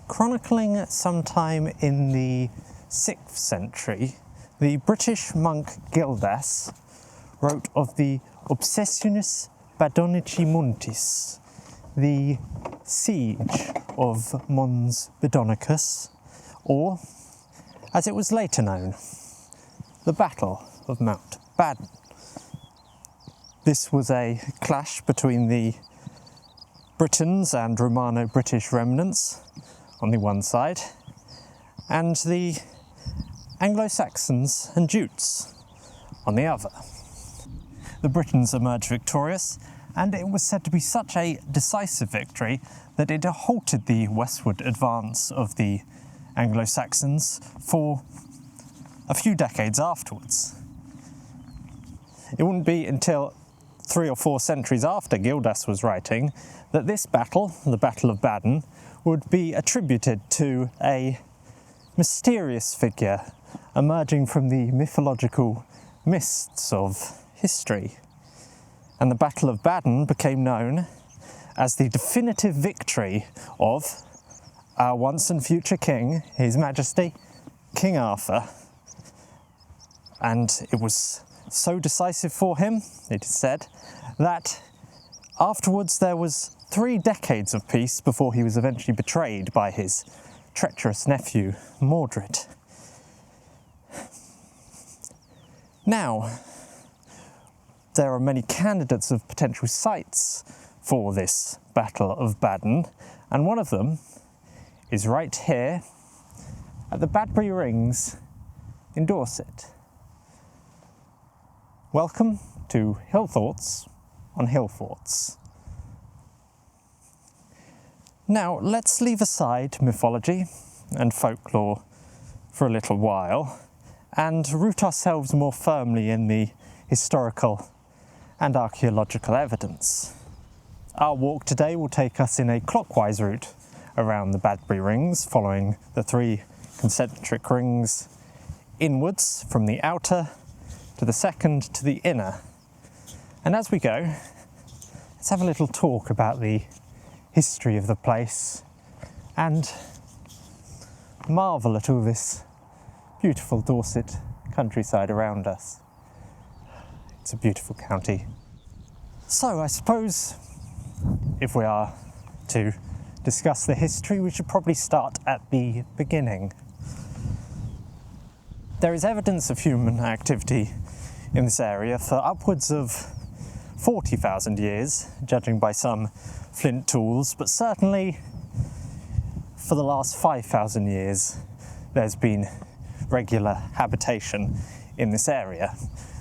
Chronicling sometime in the 6th century, the British monk Gildas wrote of the Obsessionis Badonici Muntis, the siege of Mons Badonicus, or, as it was later known, the Battle of Mount Badon. This was a clash between the Britons and Romano-British remnants on the one side, and the Anglo-Saxons and Jutes on the other. The Britons emerged victorious, and it was said to be such a decisive victory that it halted the westward advance of the Anglo-Saxons for a few decades afterwards. It wouldn't be until 3 or 4 centuries after Gildas was writing that this battle, the Battle of Badon, would be attributed to a mysterious figure emerging from the mythological mists of history. And the Battle of Badon became known as the definitive victory of our once and future king, His Majesty, King Arthur. And it was so decisive for him, it is said, that afterwards there was 3 decades of peace before he was eventually betrayed by his treacherous nephew, Mordred. Now, there are many candidates of potential sites for this Battle of Badon, and one of them is right here at the Badbury Rings in Dorset. Welcome to Hill Thoughts on Hill Forts. Now, let's leave aside mythology and folklore for a little while and root ourselves more firmly in the historical and archaeological evidence. Our walk today will take us in a clockwise route around the Badbury Rings, following the 3 concentric rings inwards from the outer to the second to the inner. And as we go, let's have a little talk about the history of the place and marvel at all this beautiful Dorset countryside around us. It's a beautiful county. So I suppose if we are to discuss the history, we should probably start at the beginning. There is evidence of human activity in this area for upwards of 40,000 years, judging by some flint tools, but certainly for the last 5,000 years there's been regular habitation in this area.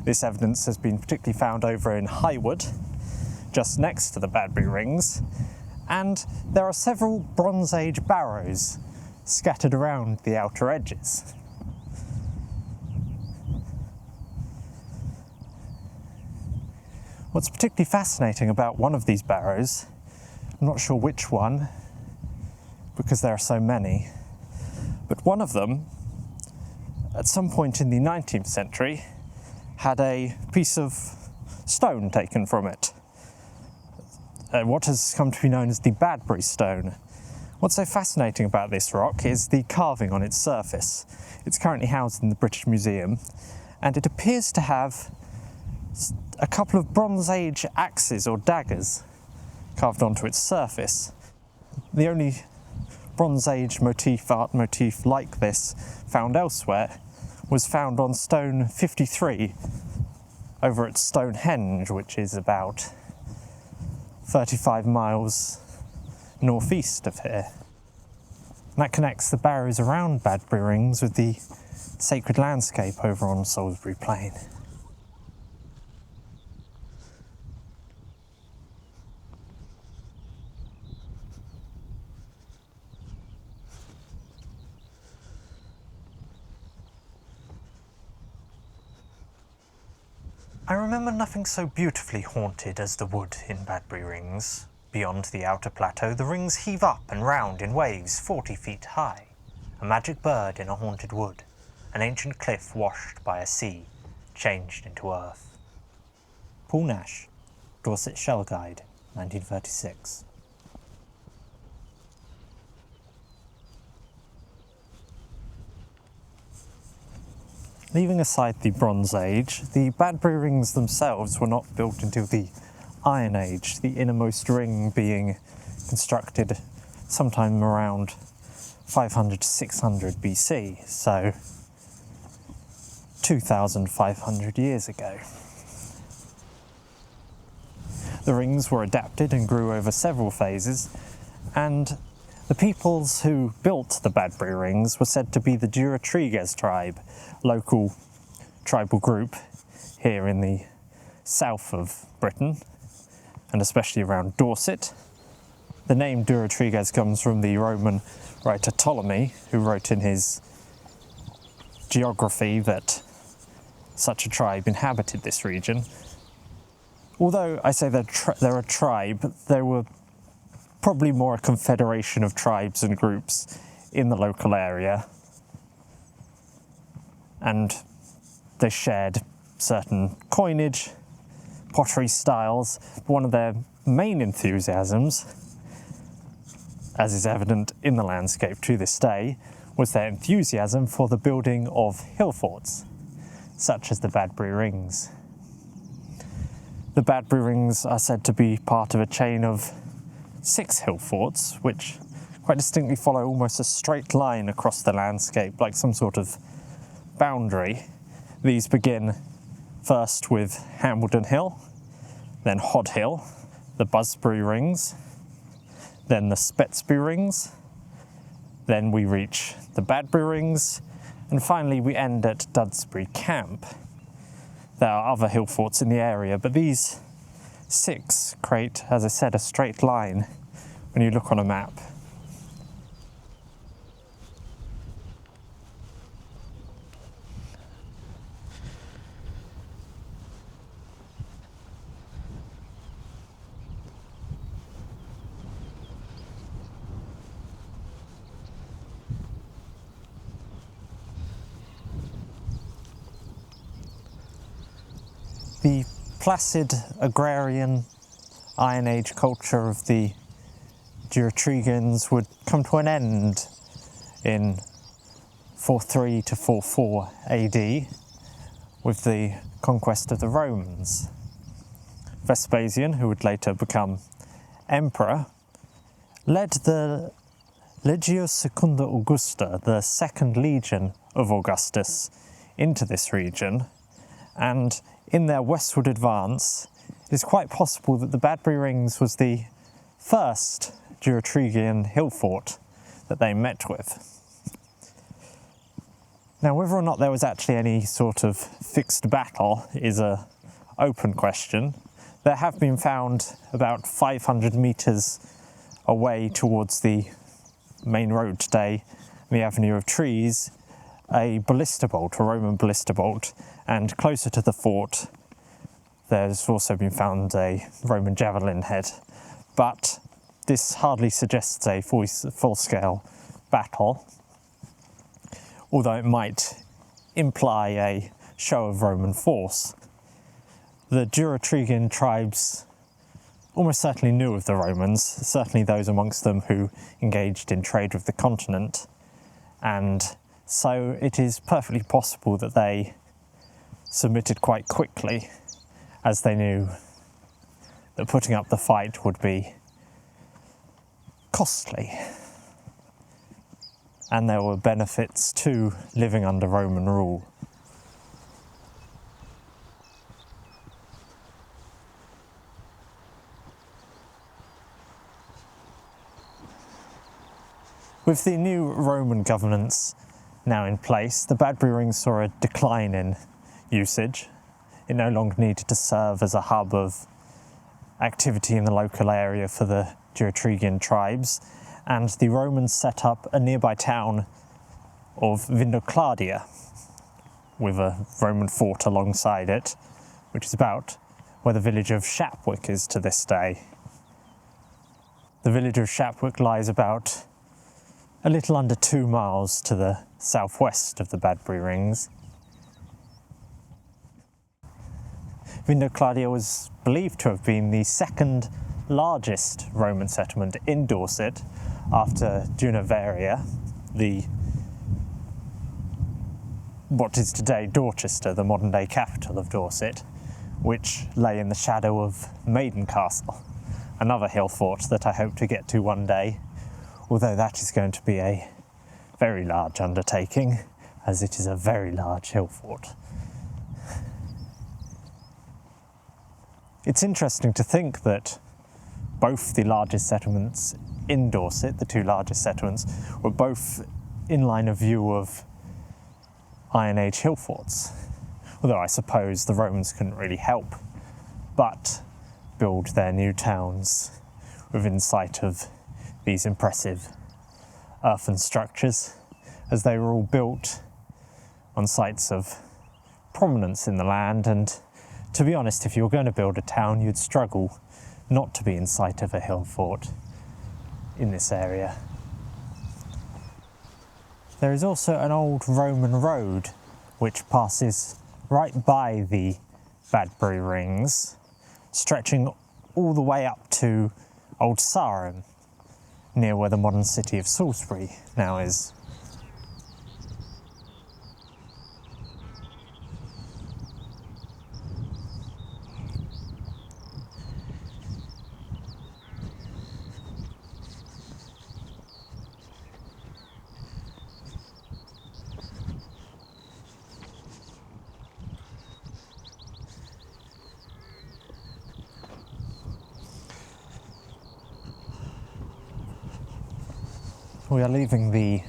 This evidence has been particularly found over in Highwood, just next to the Badbury Rings, and there are several Bronze Age barrows scattered around the outer edges. What's particularly fascinating about one of these barrows, I'm not sure which one, because there are so many, but one of them, at some point in the 19th century, had a piece of stone taken from it. What has come to be known as the Badbury stone. What's so fascinating about this rock is the carving on its surface. It's currently housed in the British Museum, and it appears to have a couple of Bronze Age axes or daggers carved onto its surface. The only Bronze Age art motif like this found elsewhere was found on stone 53 over at Stonehenge, which is about 35 miles northeast of here. And that connects the barrows around Badbury Rings with the sacred landscape over on Salisbury Plain. I remember nothing so beautifully haunted as the wood in Badbury Rings. Beyond the outer plateau, the rings heave up and round in waves 40 feet high. A magic bird in a haunted wood, an ancient cliff washed by a sea, changed into earth. Paul Nash, Dorset Shell Guide, 1936. Leaving aside the Bronze Age, the Badbury Rings themselves were not built until the Iron Age, the innermost ring being constructed sometime around 500 to 600 BC, so 2,500 years ago. The rings were adapted and grew over several phases, and the peoples who built the Badbury Rings were said to be the Durotriges tribe, local tribal group here in the south of Britain, and especially around Dorset. The name Durotriges comes from the Roman writer Ptolemy, who wrote in his geography that such a tribe inhabited this region. Although I say they're a tribe, they were probably more a confederation of tribes and groups in the local area, and they shared certain coinage, pottery styles. One of their main enthusiasms, as is evident in the landscape to this day, was their enthusiasm for the building of hill forts, such as the Badbury Rings. The Badbury Rings are said to be part of a chain of 6 hill forts, which quite distinctly follow almost a straight line across the landscape, like some sort of boundary. These begin first with Hambledon Hill, then Hod Hill, the Busbury Rings, then the Spetsby Rings, then we reach the Badbury Rings, and finally we end at Dudsbury Camp. There are other hill forts in the area, but these 6 create, as I said, a straight line when you look on a map. The placid agrarian Iron Age culture of the Durotrigians would come to an end in 43 to 44 AD with the conquest of the Romans. Vespasian, who would later become emperor, led the Legio Secunda Augusta, the second legion of Augustus, into this region, and in their westward advance, it is quite possible that the Badbury Rings was the first Durotrigian hill fort that they met with. Now, whether or not there was actually any sort of fixed battle is an open question. There have been found about 500 metres away towards the main road today, the Avenue of Trees, a ballista bolt, a Roman ballista bolt, and closer to the fort there's also been found a Roman javelin head, but this hardly suggests a full-scale battle, although it might imply a show of Roman force. The Durotrigian tribes almost certainly knew of the Romans, certainly those amongst them who engaged in trade with the continent, and so it is perfectly possible that they submitted quite quickly, as they knew that putting up the fight would be costly, and there were benefits to living under Roman rule. With the new Roman governance now in place, the Badbury Rings saw a decline in usage. It no longer needed to serve as a hub of activity in the local area for the Durotrigian tribes, and the Romans set up a nearby town of Vindocladia with a Roman fort alongside it, which is about where the village of Shapwick is to this day. The village of Shapwick lies about a little under 2 miles to the southwest of the Badbury Rings. Vindocladia was believed to have been the second largest Roman settlement in Dorset after Dunaveria, the what is today Dorchester, the modern-day capital of Dorset, which lay in the shadow of Maiden Castle, another hill fort that I hope to get to one day, although that is going to be a very large undertaking, as it is a very large hill fort. It's interesting to think that both the largest settlements in Dorset, the two largest settlements, were both in line of view of Iron Age hill forts, although I suppose the Romans couldn't really help but build their new towns within sight of these impressive earthen structures, as they were all built on sites of prominence in the land. And to be honest, if you were going to build a town, you'd struggle not to be in sight of a hill fort in this area. There is also an old Roman road which passes right by the Badbury Rings, stretching all the way up to Old Sarum, near where the modern city of Salisbury now is. We are leaving the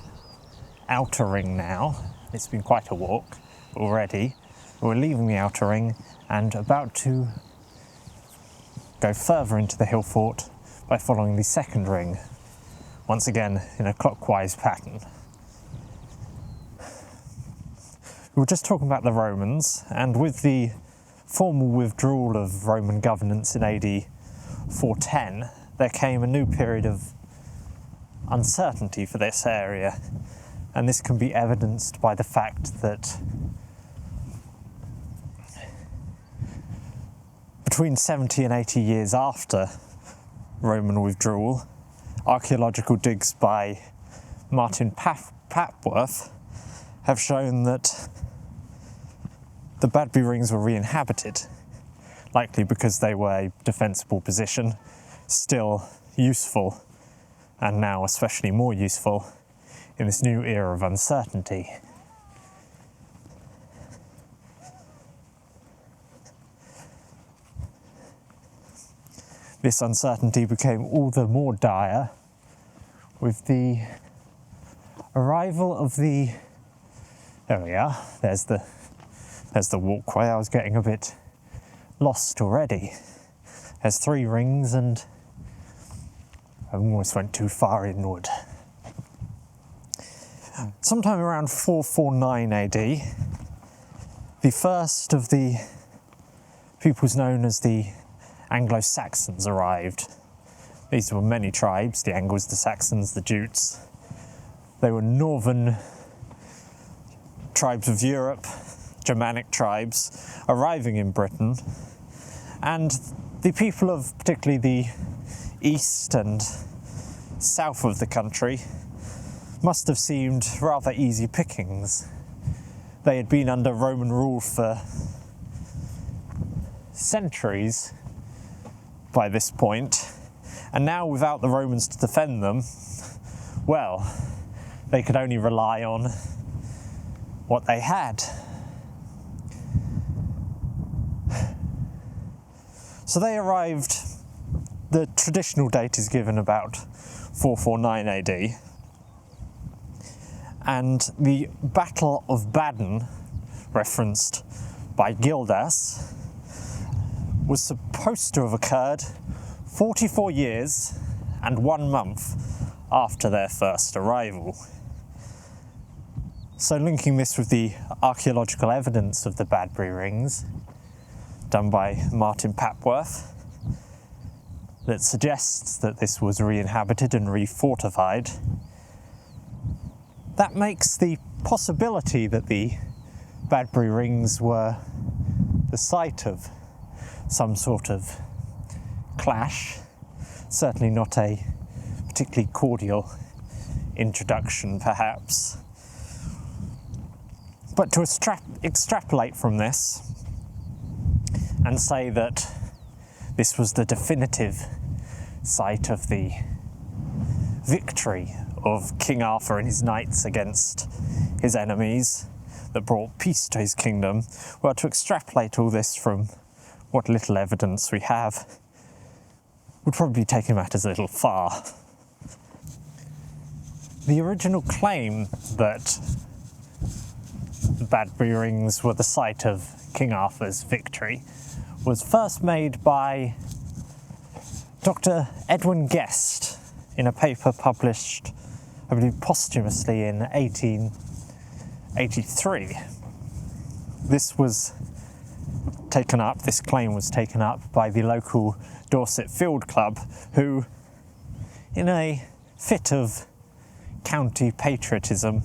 outer ring now. It's been quite a walk already. We're leaving the outer ring and about to go further into the hill fort by following the second ring, once again in a clockwise pattern. We were just talking about the Romans, and with the formal withdrawal of Roman governance in AD 410, there came a new period of uncertainty for this area, and this can be evidenced by the fact that between 70 and 80 years after Roman withdrawal, archaeological digs by Martin Papworth have shown that the Badbury Rings were re-inhabited, likely because they were a defensible position, still useful, and now especially more useful in this new era of uncertainty. This uncertainty became all the more dire with the arrival of the... There we are, there's the walkway. I was getting a bit lost already. There's 3 rings and I almost went too far inward. Sometime around 449 AD, the first of the peoples known as the Anglo-Saxons arrived. These were many tribes, the Angles, the Saxons, the Jutes. They were northern tribes of Europe, Germanic tribes, arriving in Britain, and the people of particularly the east and south of the country must have seemed rather easy pickings. They had been under Roman rule for centuries by this point, and now without the Romans to defend them, well, they could only rely on what they had. So they arrived. The traditional date is given about 449 AD, and the Battle of Baden, referenced by Gildas, was supposed to have occurred 44 years and 1 month after their first arrival. So linking this with the archaeological evidence of the Badbury Rings, done by Martin Papworth, that suggests that this was re-inhabited and re-fortified, that makes the possibility that the Badbury Rings were the site of some sort of clash, certainly not a particularly cordial introduction perhaps, But to extrapolate from this and say that this was the definitive site of the victory of King Arthur and his knights against his enemies that brought peace to his kingdom, well, to extrapolate all this from what little evidence we have would probably be taking matters a little far. The original claim that the Badbury Rings were the site of King Arthur's victory was first made by Dr. Edwin Guest in a paper published, I believe, posthumously in 1883. This claim was taken up by the local Dorset Field Club, who, in a fit of county patriotism,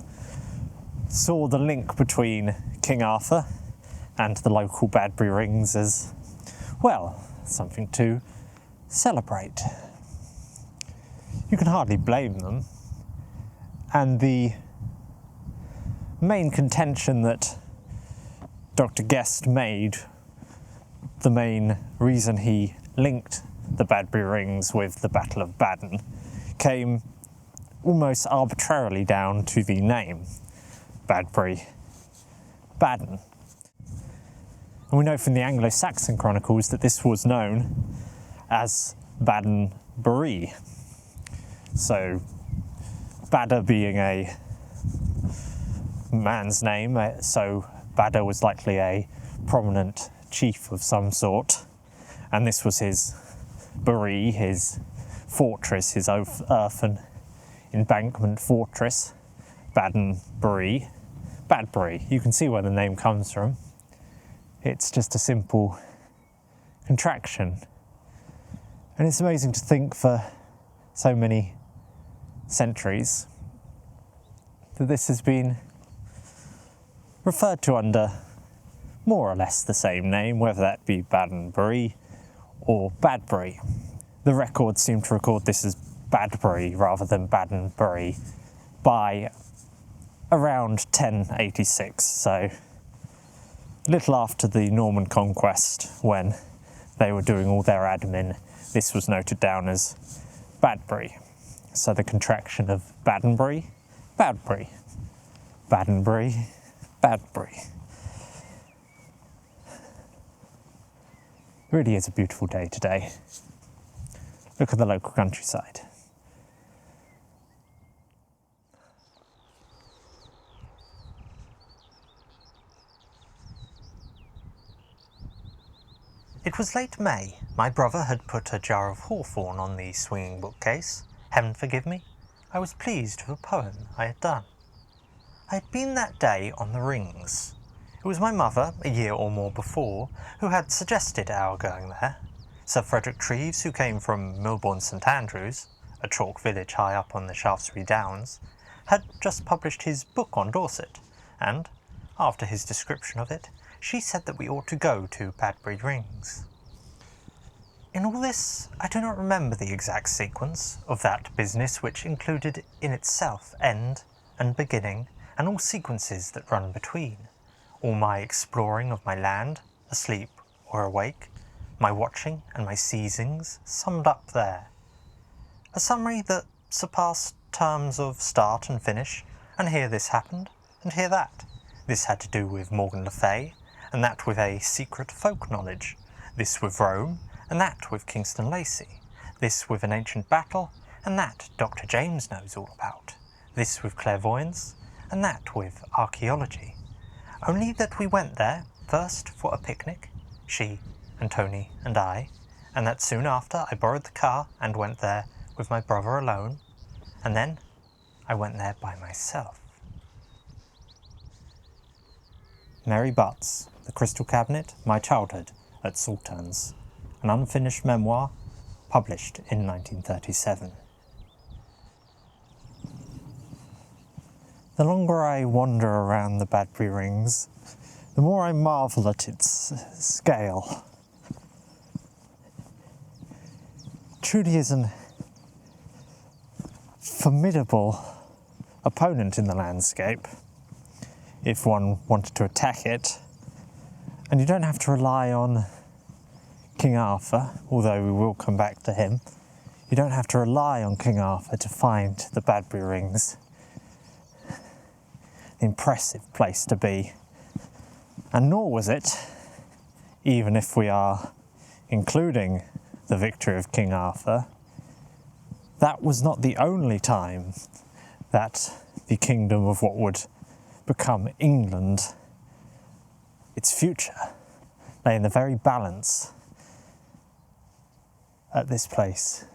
saw the link between King Arthur and the local Badbury Rings as, well, something to celebrate. You can hardly blame them, and the main contention that Dr. Guest made, the main reason he linked the Badbury Rings with the Battle of Badon, came almost arbitrarily down to the name, Badbury Badon. And we know from the Anglo-Saxon chronicles that this was known as Badbury. So, Badder being a man's name, so Badder was likely a prominent chief of some sort, and this was his bury, his fortress, his earthen embankment fortress, Badbury. Badbury, you can see where the name comes from. It's just a simple contraction. And it's amazing to think for so many centuries that this has been referred to under more or less the same name, whether that be Badbury or Badbury. The records seem to record this as Badbury rather than Badbury by around 1086, so a little after the Norman conquest, when they were doing all their admin, this was noted down as Badbury. So the contraction of Badbury, Badbury, Badbury, Badbury. It really is a beautiful day today. Look at the local countryside. It was late May. My brother had put a jar of hawthorn on the swinging bookcase. Heaven forgive me, I was pleased with a poem I had done. I had been that day on the Rings. It was my mother, a year or more before, who had suggested our going there. Sir Frederick Treves, who came from Milbourne St Andrews, a chalk village high up on the Shaftesbury Downs, had just published his book on Dorset, and, after his description of it, she said that we ought to go to Badbury Rings. In all this, I do not remember the exact sequence of that business, which included in itself end and beginning, and all sequences that run between, all my exploring of my land, asleep or awake, my watching and my seizings summed up there. A summary that surpassed terms of start and finish, and here this happened, and here that. This had to do with Morgan Le Fay, and that with a secret folk knowledge, this with Rome, and that with Kingston Lacy, this with an ancient battle, and that Dr. James knows all about, this with clairvoyance, and that with archaeology. Only that we went there, first for a picnic, she and Tony and I, and that soon after I borrowed the car and went there with my brother alone, and then I went there by myself. Mary Butts, The Crystal Cabinet, My Childhood at Salterns, an unfinished memoir published in 1937. The longer I wander around the Badbury Rings, the more I marvel at its scale. It truly is an formidable opponent in the landscape. if one wanted to attack it. And you don't have to rely on King Arthur, although we will come back to him. You don't have to rely on King Arthur to find the Badbury Rings. An impressive place to be. And nor was it, even if we are including the victory of King Arthur, that was not the only time that the kingdom of what would become England, its future, lay in the very balance at this place.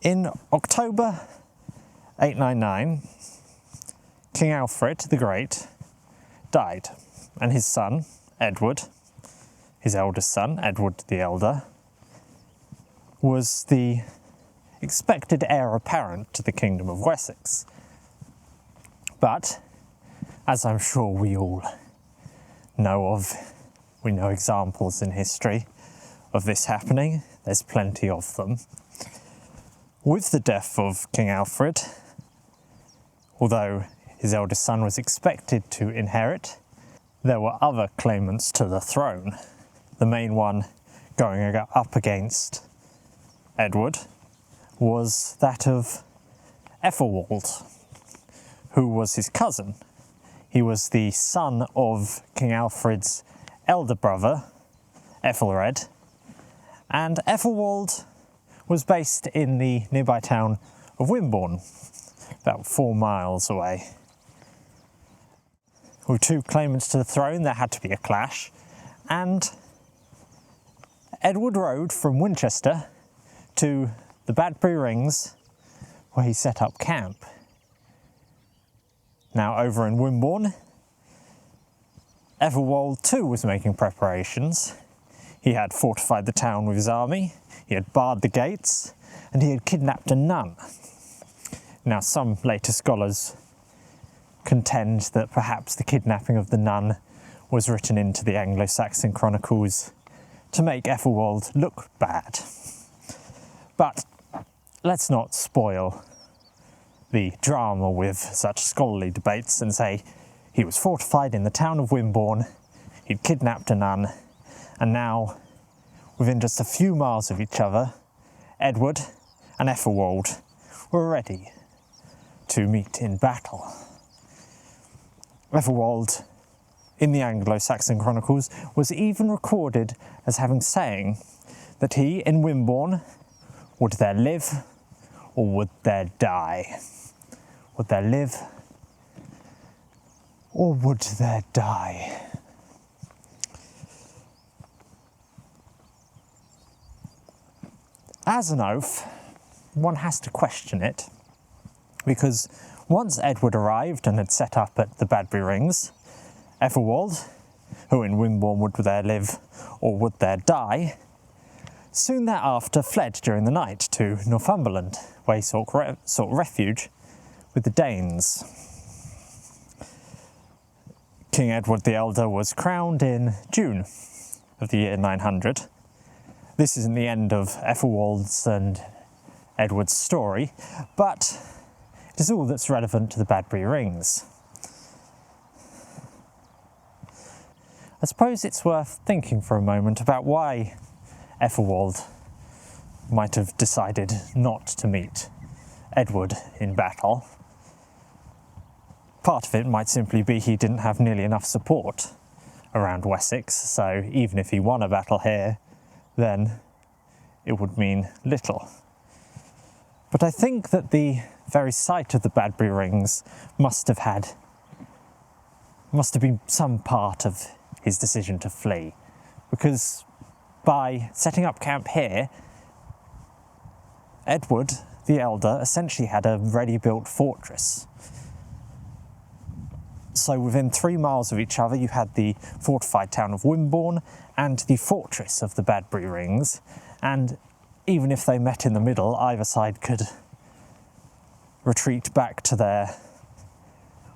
In October 899, King Alfred the Great died, and his son, Edward, his eldest son, Edward the Elder, was the expected heir apparent to the Kingdom of Wessex. But, as I'm sure we all know of, we know examples in history of this happening, there's plenty of them. With the death of King Alfred, although his eldest son was expected to inherit, there were other claimants to the throne. The main one going up against Edward was that of Ethelwald, who was his cousin. He was the son of King Alfred's elder brother, Ethelred, and Ethelwald was based in the nearby town of Wimborne, about 4 miles away. With two claimants to the throne, there had to be a clash, and Edward rode from Winchester to the Badbury Rings, where he set up camp. Now, over in Wimborne, Ethelwald too was making preparations. He had fortified the town with his army, he had barred the gates, and he had kidnapped a nun. Now, some later scholars contend that perhaps the kidnapping of the nun was written into the Anglo-Saxon chronicles to make Ethelwald look bad. But let's not spoil the drama with such scholarly debates and say he was fortified in the town of Wimborne, he'd kidnapped a nun, and now, within just a few miles of each other, Edward and Ethelwald were ready to meet in battle. Ethelwald, in the Anglo-Saxon chronicles, was even recorded as having saying that he, in Wimborne, would there live or would there die? Would there live or would there die? As an oath, one has to question it, because once Edward arrived and had set up at the Badbury Rings, Ethelwald, who in Wimborne would there live or would there die, soon thereafter fled during the night to Northumberland, where he sought refuge with the Danes. King Edward the Elder was crowned in June of the year 900. This isn't the end of Ethelwald's and Edward's story, but it is all that's relevant to the Badbury Rings. I suppose it's worth thinking for a moment about why Ethelwald might have decided not to meet Edward in battle. Part of it might simply be he didn't have nearly enough support around Wessex, so even if he won a battle here, then it would mean little. But I think that the very sight of the Badbury Rings must have been some part of his decision to flee, because by setting up camp here, Edward the Elder essentially had a ready-built fortress. So within 3 miles of each other, you had the fortified town of Wimborne and the fortress of the Badbury Rings, and even if they met in the middle, either side could retreat back to their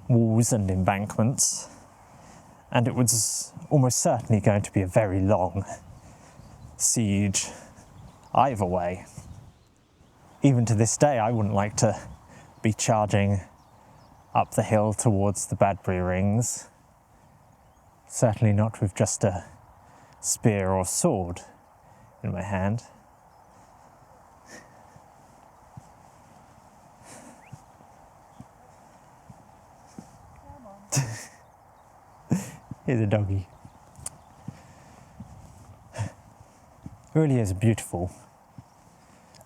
walls and embankments, and it was almost certainly going to be a very long siege either way. Even to this day, I wouldn't like to be charging up the hill towards the Badbury Rings. Certainly not with just a spear or sword in my hand. Here's a doggy. It really is a beautiful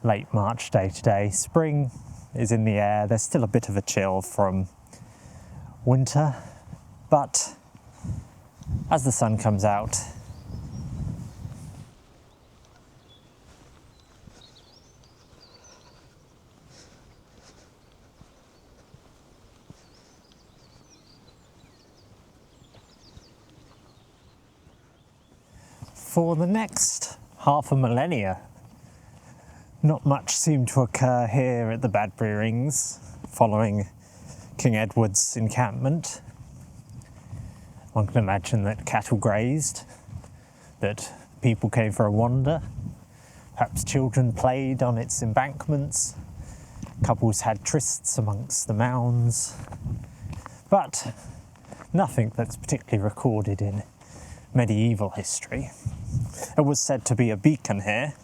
late March day today. Spring is in the air. There's still a bit of a chill from winter, but as the sun comes out, for the next half a millennia, not much seemed to occur here at the Badbury Rings following King Edward's encampment. One can imagine that cattle grazed, that people came for a wander, perhaps children played on its embankments, couples had trysts amongst the mounds, but nothing that's particularly recorded in medieval history. There was said to be a beacon here,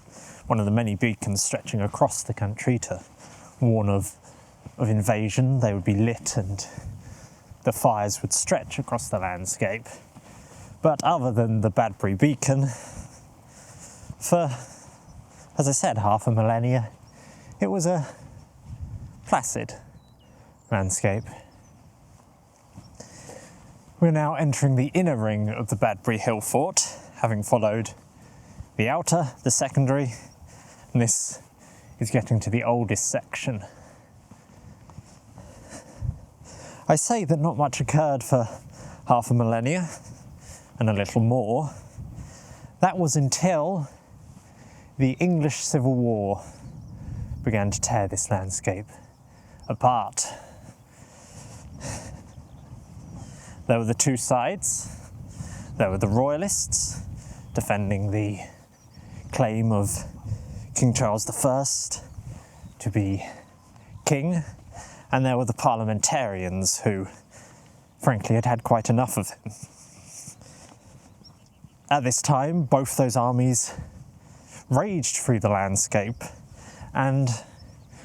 one of the many beacons stretching across the country to warn of invasion. They would be lit and the fires would stretch across the landscape. But other than the Badbury beacon, for, as I said, half a millennia, it was a placid landscape. We're now entering the inner ring of the Badbury Hill Fort, having followed the outer, the secondary, and this is getting to the oldest section. I say that not much occurred for half a millennia, and a little more. That was until the English Civil War began to tear this landscape apart. There were the two sides. There were the Royalists defending the claim of King Charles I to be king, and there were the parliamentarians who, frankly, had had quite enough of him. At this time, both those armies raged through the landscape, and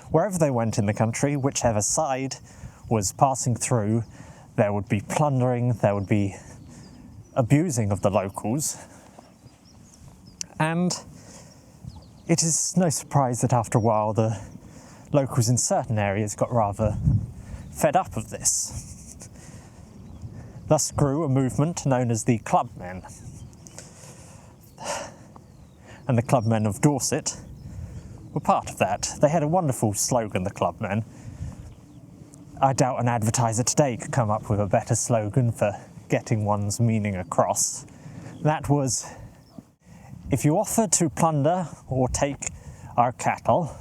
wherever they went in the country, whichever side was passing through, there would be plundering, there would be abusing of the locals. And it is no surprise that after a while the locals in certain areas got rather fed up of this. Thus grew a movement known as the Clubmen. And the Clubmen of Dorset were part of that. They had a wonderful slogan, the Clubmen. I doubt an advertiser today could come up with a better slogan for getting one's meaning across. That was, if you offer to plunder or take our cattle,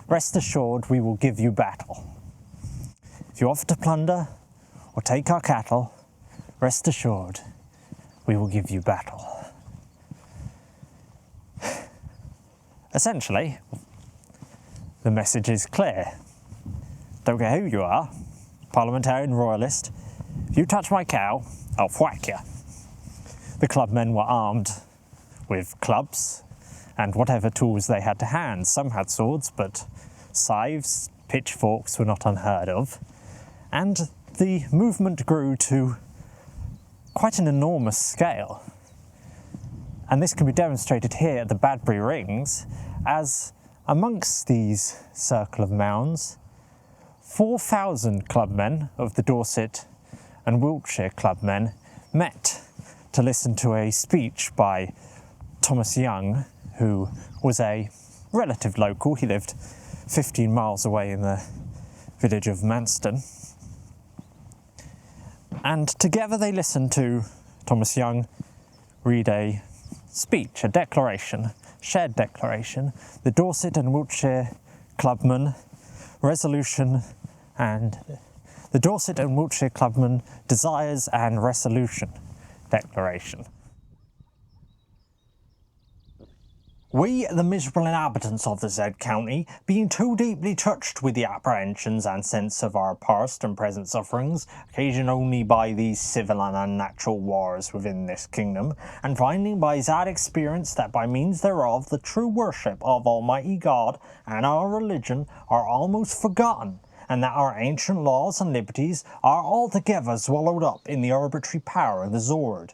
rest assured we will give you battle. If you offer to plunder or take our cattle, rest assured we will give you battle. Essentially, the message is clear. Don't care who you are, parliamentarian, royalist, if you touch my cow, I'll whack you. The clubmen were armed with clubs and whatever tools they had to hand. Some had swords, but scythes, pitchforks were not unheard of. And the movement grew to quite an enormous scale. And this can be demonstrated here at the Badbury Rings, as amongst these circle of mounds, 4,000 clubmen of the Dorset and Wiltshire clubmen met to listen to a speech by Thomas Young, who was a relative local. He lived 15 miles away in the village of Manston. And together they listened to Thomas Young read a speech, a declaration, shared declaration, the Dorset and Wiltshire Clubmen resolution and the Dorset and Wiltshire Clubmen desires and resolution declaration. We, the miserable inhabitants of the said county, being too deeply touched with the apprehensions and sense of our past and present sufferings, occasioned only by these civil and unnatural wars within this kingdom, and finding by sad experience that by means thereof the true worship of Almighty God and our religion are almost forgotten, and that our ancient laws and liberties are altogether swallowed up in the arbitrary power of the sword.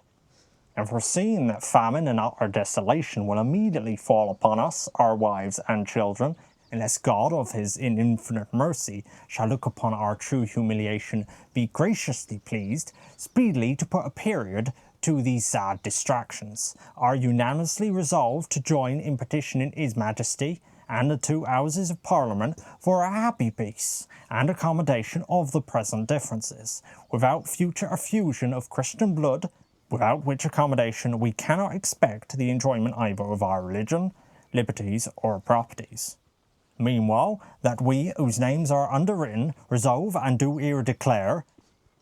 And foreseeing that famine and utter desolation will immediately fall upon us, our wives and children, unless God of his infinite mercy shall look upon our true humiliation, be graciously pleased, speedily to put a period to these sad distractions, are unanimously resolved to join in petitioning his Majesty and the two Houses of Parliament for a happy peace and accommodation of the present differences, without future effusion of Christian blood, without which accommodation we cannot expect the enjoyment either of our religion, liberties, or properties. Meanwhile, that we, whose names are underwritten, resolve and do here declare,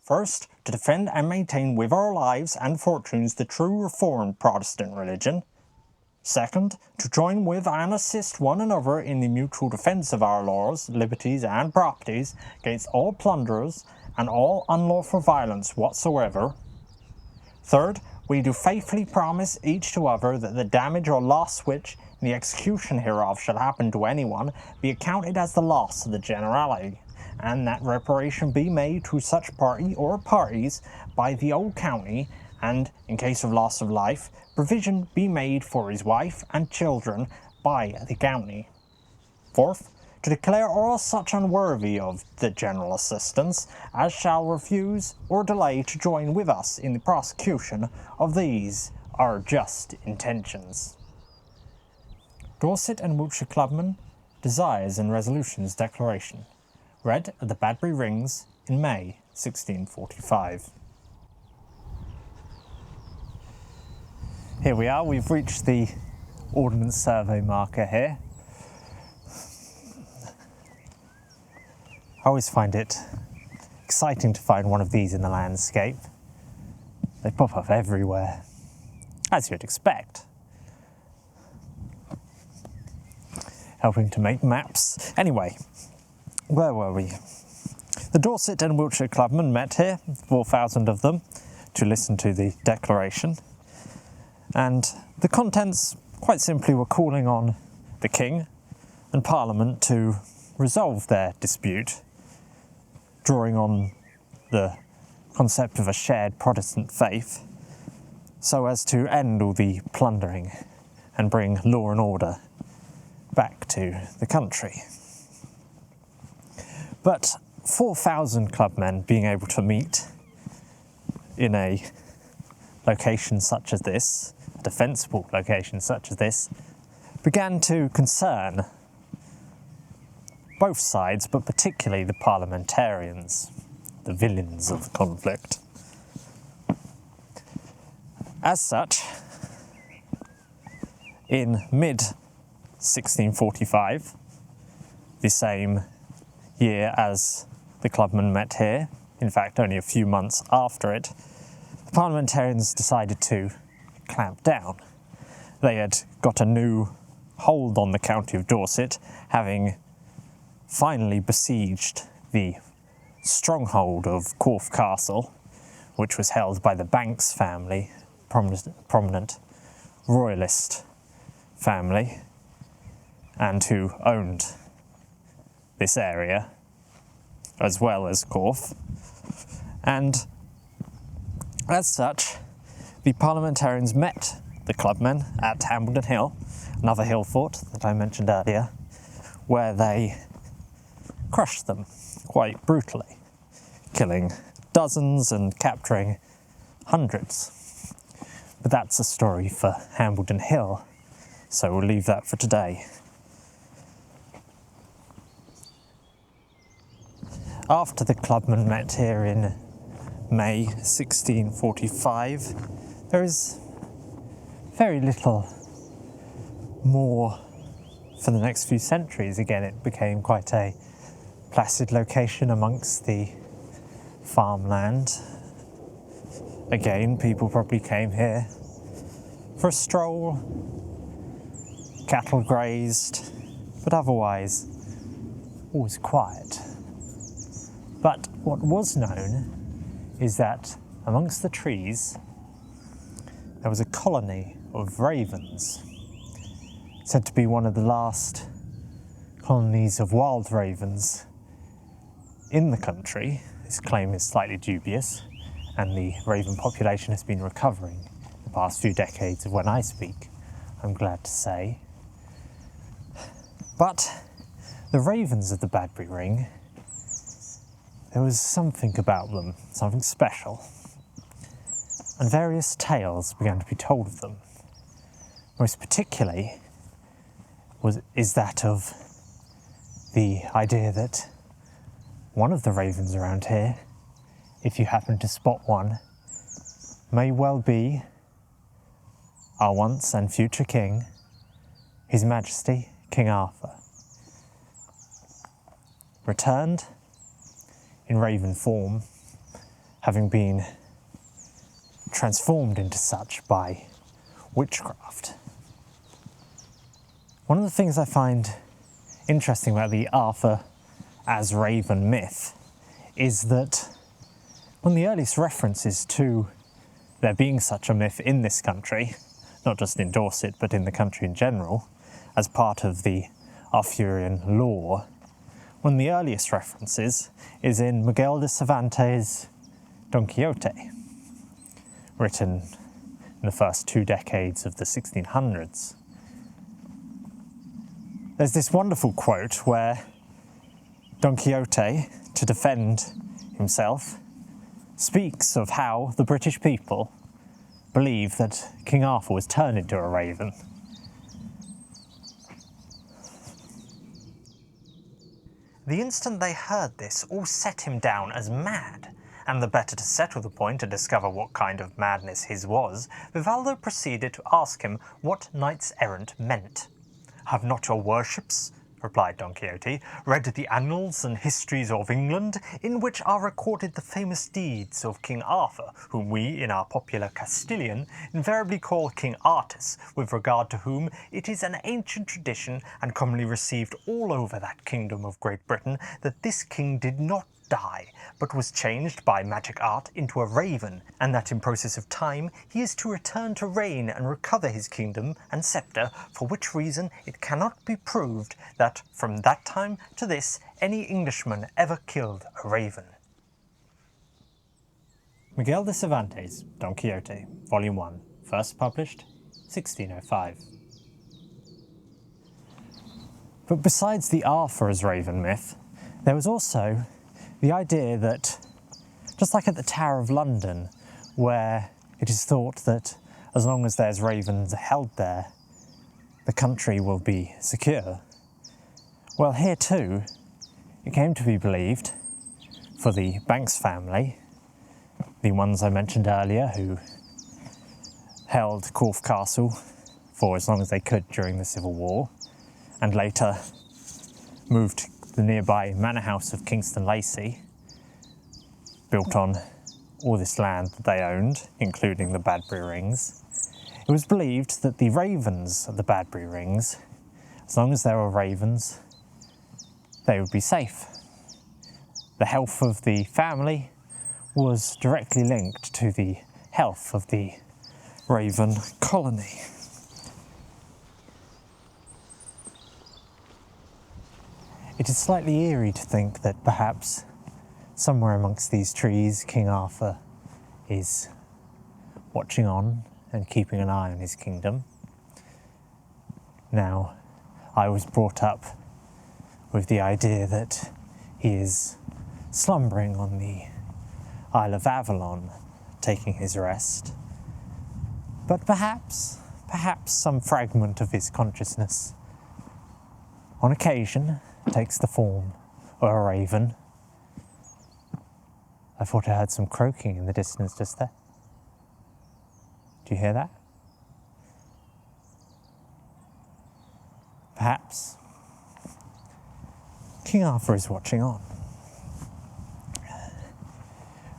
first, to defend and maintain with our lives and fortunes the true Reformed Protestant religion. Second, to join with and assist one another in the mutual defence of our laws, liberties, and properties against all plunderers and all unlawful violence whatsoever. Third, we do faithfully promise each to other that the damage or loss which, in the execution hereof, shall happen to anyone, be accounted as the loss of the generality, and that reparation be made to such party or parties by the old county, and, in case of loss of life, provision be made for his wife and children by the county. Fourth, to declare all such unworthy of the general assistance as shall refuse or delay to join with us in the prosecution of these our just intentions. Dorset and Wiltshire Clubmen Desires and Resolutions Declaration, read at the Badbury Rings in May 1645. Here we are, we've reached the Ordnance Survey marker here. I always find it exciting to find one of these in the landscape. They pop up everywhere, as you'd expect. Helping to make maps. Anyway, where were we? The Dorset and Wiltshire Clubmen met here, 4,000 of them, to listen to the declaration. And the contents, quite simply, were calling on the King and Parliament to resolve their dispute, drawing on the concept of a shared Protestant faith, so as to end all the plundering and bring law and order back to the country. But 4,000 clubmen being able to meet in a location such as this, a defensible location such as this, began to concern both sides, but particularly the parliamentarians, the villains of the conflict. As such, in mid-1645, the same year as the clubmen met here, in fact only a few months after it, the parliamentarians decided to clamp down. They had got a new hold on the county of Dorset, having finally besieged the stronghold of Corfe Castle, which was held by the Banks family, prominent royalist family, and who owned this area, as well as Corfe. And as such, the parliamentarians met the clubmen at Hambledon Hill, another hill fort that I mentioned earlier, where they crushed them quite brutally, killing dozens and capturing hundreds. But that's a story for Hambledon Hill, so we'll leave that for today. After the clubmen met here in May 1645, there is very little more for the next few centuries. Again, it became quite a placid location amongst the farmland. Again, people probably came here for a stroll, cattle grazed, but otherwise all was quiet. But what was known is that amongst the trees there was a colony of ravens, said to be one of the last colonies of wild ravens in the country. This claim is slightly dubious, and the raven population has been recovering the past few decades of when I speak, I'm glad to say. But the ravens of the Badbury Ring, there was something about them, something special, and various tales began to be told of them. Most particularly is that of the idea that one of the ravens around here, if you happen to spot one, may well be our once and future king, His Majesty King Arthur, returned in raven form, having been transformed into such by witchcraft. One of the things I find interesting about the Arthur as raven myth is that one of the earliest references to there being such a myth in this country, not just in Dorset but in the country in general, as part of the Arthurian lore, one of the earliest references is in Miguel de Cervantes' Don Quixote, written in the first 2 decades of the 1600s. There's this wonderful quote where Don Quixote, to defend himself, speaks of how the British people believe that King Arthur was turned into a raven. The instant they heard this, all set him down as mad, and the better to settle the point and discover what kind of madness his was, Vivaldo proceeded to ask him what knights errant meant. "Have not your worships," replied Don Quixote, "read the annals and histories of England, in which are recorded the famous deeds of King Arthur, whom we, in our popular Castilian, invariably call King Artus, with regard to whom it is an ancient tradition, and commonly received all over that kingdom of Great Britain, that this king did not die, but was changed by magic art into a raven, and that in process of time he is to return to reign and recover his kingdom and sceptre, for which reason it cannot be proved that from that time to this any Englishman ever killed a raven." Miguel de Cervantes, Don Quixote, Volume 1, first published 1605. But besides the Arthur as raven myth, there was also the idea that, just like at the Tower of London, where it is thought that as long as there's ravens held there, the country will be secure, well, here too, it came to be believed, for the Banks family, the ones I mentioned earlier who held Corfe Castle for as long as they could during the Civil War, and later moved to the nearby manor house of Kingston Lacy, built on all this land that they owned, including the Badbury Rings. It was believed that the ravens of the Badbury Rings, as long as there were ravens, they would be safe. The health of the family was directly linked to the health of the raven colony. It is slightly eerie to think that perhaps somewhere amongst these trees King Arthur is watching on and keeping an eye on his kingdom. Now, I was brought up with the idea that he is slumbering on the Isle of Avalon, taking his rest. But perhaps some fragment of his consciousness, on occasion, takes the form of a raven. I thought I heard some croaking in the distance just there. Do you hear that? Perhaps King Arthur is watching on.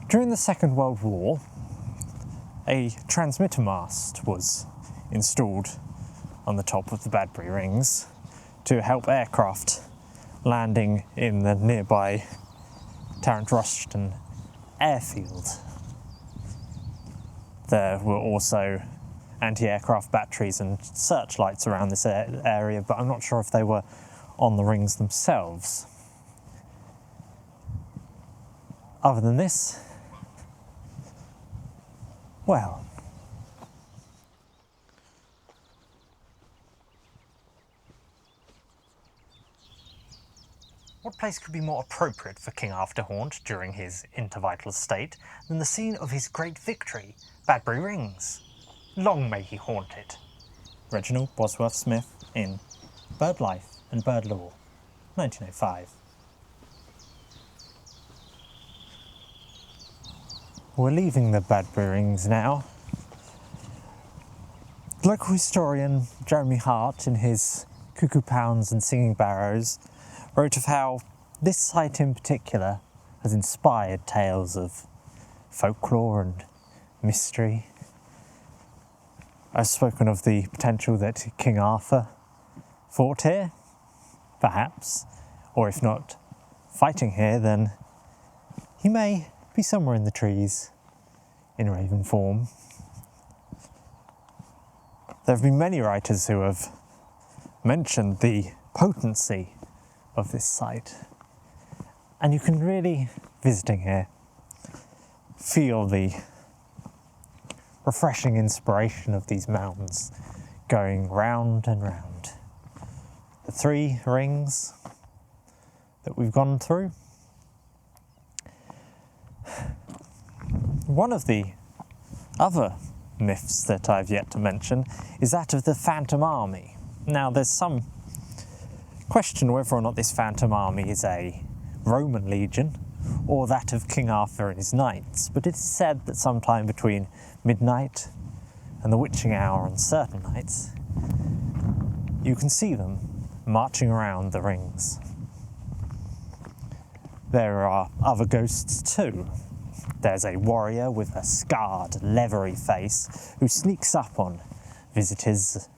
During the Second World War, a transmitter mast was installed on the top of the Badbury Rings to help aircraft landing in the nearby Tarrant Rushton airfield. There were also anti-aircraft batteries and searchlights around this area, but I'm not sure if they were on the rings themselves. Other than this, well, what place could be more appropriate for King Arthur to haunt during his intervital state than the scene of his great victory, Badbury Rings? Long may he haunt it. Reginald Bosworth Smith in Bird Life and Bird Lore, 1905. We're leaving the Badbury Rings now. Local historian Jeremy Hart, in his Cuckoo Pounds and Singing Barrows, wrote of how this site in particular has inspired tales of folklore and mystery. I've spoken of the potential that King Arthur fought here, perhaps, or if not fighting here, then he may be somewhere in the trees in raven form. There have been many writers who have mentioned the potency of this site, and you can really, visiting here, feel the refreshing inspiration of these mountains going round and round. The 3 rings that we've gone through. One of the other myths that I've yet to mention is that of the Phantom Army. Now, there's some question whether or not this Phantom Army is a Roman legion or that of King Arthur and his knights, but it is said that sometime between midnight and the witching hour on certain nights, you can see them marching around the rings. There are other ghosts too. There's a warrior with a scarred, leathery face who sneaks up on visitors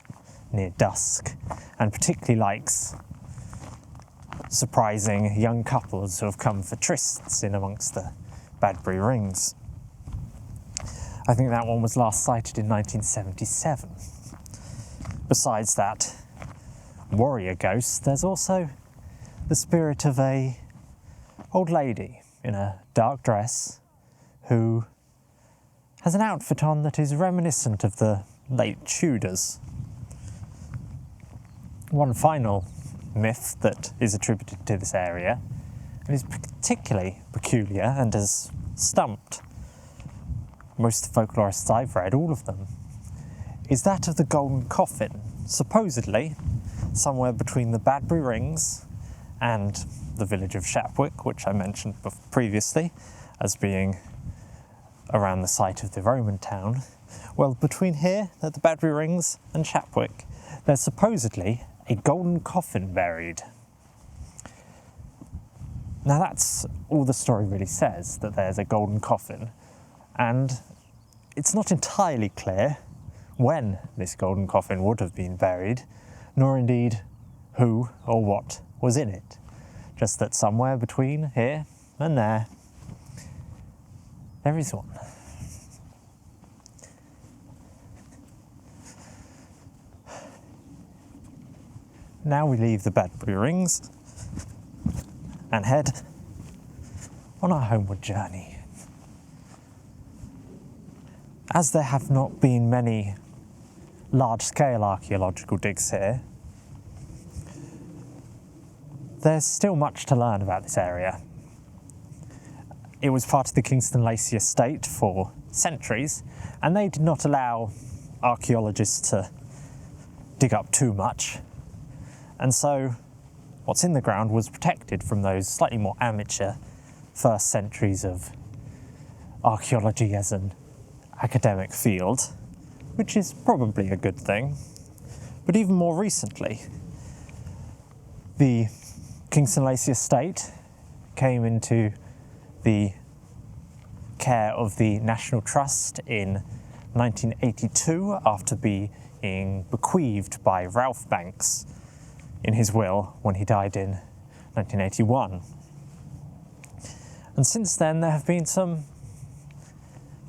near dusk and particularly likes surprising young couples who have come for trysts in amongst the Badbury Rings. I think that one was last sighted in 1977. Besides that warrior ghost, there's also the spirit of a old lady in a dark dress who has an outfit on that is reminiscent of the late Tudors. One final myth that is attributed to this area, and is particularly peculiar and has stumped most of the folklorists I've read, all of them, is that of the Golden Coffin, supposedly somewhere between the Badbury Rings and the village of Shapwick, which I mentioned previously as being around the site of the Roman town. Well, between here at the Badbury Rings and Shapwick, there's supposedly a golden coffin buried. Now that's all the story really says, that there's a golden coffin, and it's not entirely clear when this golden coffin would have been buried, nor indeed who or what was in it. Just that somewhere between here and there is one. Now we leave the Badbury Rings and head on our homeward journey. As there have not been many large-scale archaeological digs here, there's still much to learn about this area. It was part of the Kingston Lacey estate for centuries, and they did not allow archaeologists to dig up too much. And so what's in the ground was protected from those slightly more amateur first centuries of archaeology as an academic field, which is probably a good thing. But even more recently, the Kingston Lacey estate came into the care of the National Trust in 1982 after being bequeathed by Ralph Banks in his will when he died in 1981. And since then there have been some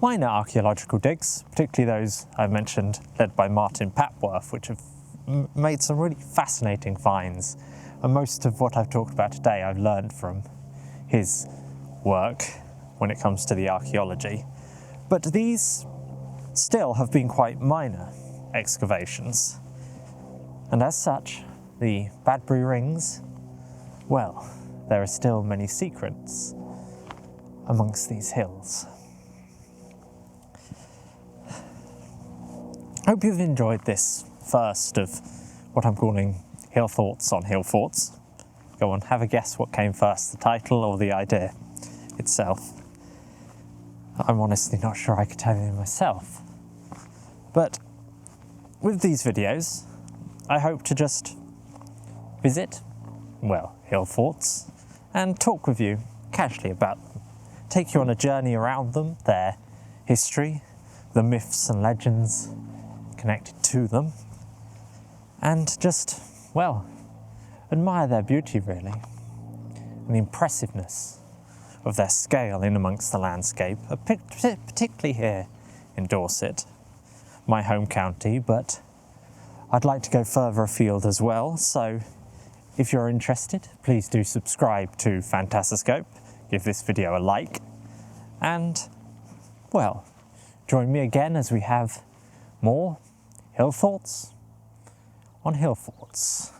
minor archaeological digs, particularly those I mentioned led by Martin Papworth, which have made some really fascinating finds. And most of what I've talked about today I've learned from his work when it comes to the archaeology. But these still have been quite minor excavations. And as such, the Badbury Rings, well, there are still many secrets amongst these hills. I hope you've enjoyed this first of what I'm calling Hill Thoughts on Hill Forts. Go on, have a guess what came first, the title or the idea itself. I'm honestly not sure I could tell you myself. But with these videos, I hope to just visit, well, hill forts, and talk with you casually about them. Take you on a journey around them, their history, the myths and legends connected to them, and just, well, admire their beauty really, and the impressiveness of their scale in amongst the landscape, particularly here in Dorset, my home county, but I'd like to go further afield as well, so if you're interested, please do subscribe to Phantasoscope, give this video a like, and, well, join me again as we have more Hill Thoughts on Hill Forts.